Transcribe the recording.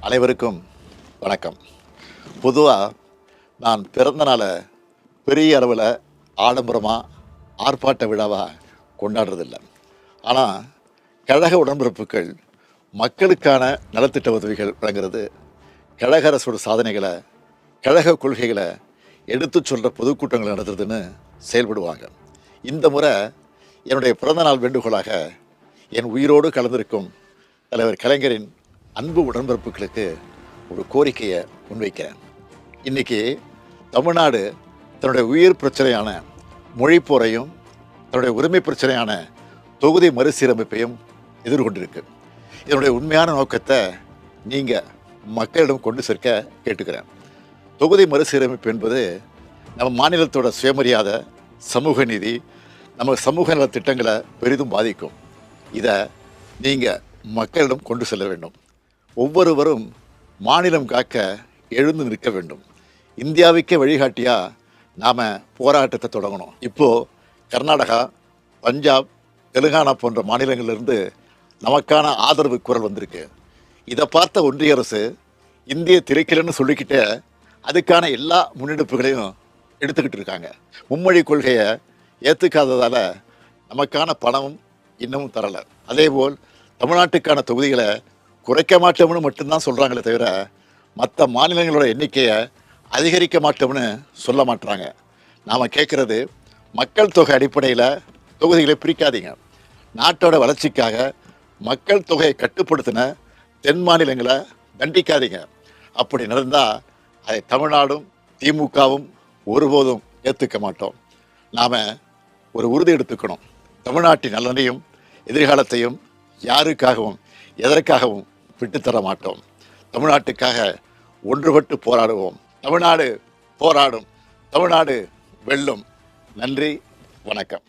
அனைவருக்கும் வணக்கம். பொதுவாக நான் பிறந்த நாளை பெரிய அளவில் ஆடம்பரமாக ஆர்ப்பாட்ட விழாவாக கொண்டாடுறதில்லை. ஆனால் கழக உடன்பிறப்புகள் மக்களுக்கான நலத்திட்ட உதவிகள் வழங்குறது, கழக அரசோட சாதனைகளை, கழக கொள்கைகளை எடுத்து சொல்கிற பொதுக்கூட்டங்கள் நடத்துறதுன்னு செயல்படுவாங்க. இந்த முறை என்னுடைய பிறந்தநாள் வேண்டுகோளாக என் உயிரோடு கலந்திருக்கும் தலைவர் கலைஞரின் அன்பு உடன்பிறப்புகளுக்கு ஒரு கோரிக்கையை முன்வைக்கிறேன். இன்றைக்கி தமிழ்நாடு தன்னுடைய உயிர் பிரச்சனையான மொழிப்போரையும் தன்னுடைய உரிமை பிரச்சனையான தொகுதி மறுசீரமைப்பையும் எதிர்கொண்டிருக்கு. இதனுடைய உண்மையான நோக்கத்தை நீங்கள் மக்களிடம் கொண்டு சேர்க்க கேட்டுக்கிறேன். தொகுதி மறுசீரமைப்பு என்பது நம்ம மாநிலத்தோட சுயமரியாதை, சமூக நீதி, நம்ம சமூக நல திட்டங்களை பெரிதும் பாதிக்கும். இதை நீங்கள் மக்களிடம் கொண்டு செல்ல வேண்டும். ஒவ்வொருவரும் மாநிலம் காக்க எழுந்து நிற்க வேண்டும். இந்தியாவுக்கே வழிகாட்டியாக நாம் போராட்டத்தை தொடங்கணும். இப்போது கர்நாடகா, பஞ்சாப், தெலுங்கானா போன்ற மாநிலங்களிலிருந்து நமக்கான ஆதரவு குரல் வந்திருக்கு. இதை பார்த்த ஒன்றிய அரசு இந்திய திரைக்கலன்னு சொல்லிக்கிட்டு அதுக்கான எல்லா முன்னெடுப்புகளையும் எடுத்துக்கிட்டு இருக்காங்க. மும்மொழி கொள்கையை ஏற்றுக்காததால் நமக்கான பணமும் இன்னமும் தரலை. அதேபோல் தமிழ்நாட்டுக்கான தொகுதிகளை குறைக்க மாட்டோம்னு மட்டும்தான் சொல்கிறாங்களே தவிர மற்ற மாநிலங்களோட எண்ணிக்கையை அதிகரிக்க மாட்டோம்னு சொல்ல மாட்டுறாங்க. நாம் கேட்குறது, மக்கள் தொகை அடிப்படையில் தொகுதிகளை பிரிக்காதீங்க. நாட்டோட வளர்ச்சிக்காக மக்கள் தொகையை கட்டுப்படுத்தின தென் மாநிலங்களை தண்டிக்காதீங்க. அப்படி நடந்தால் அதை தமிழ்நாடும் திமுகவும் ஒருபோதும் ஏற்றுக்க மாட்டோம். நாம் ஒரு உறுதி எடுத்துக்கணும். தமிழ்நாட்டின் நலனையும் எதிர்காலத்தையும் யாருக்காகவும் எதற்காகவும் விட்டுத்தர மாட்டோம். தமிழ்நாட்டுக்காக ஒன்றுபட்டு போராடுவோம். தமிழ்நாடு போராடும், தமிழ்நாடு வெல்லும். நன்றி, வணக்கம்.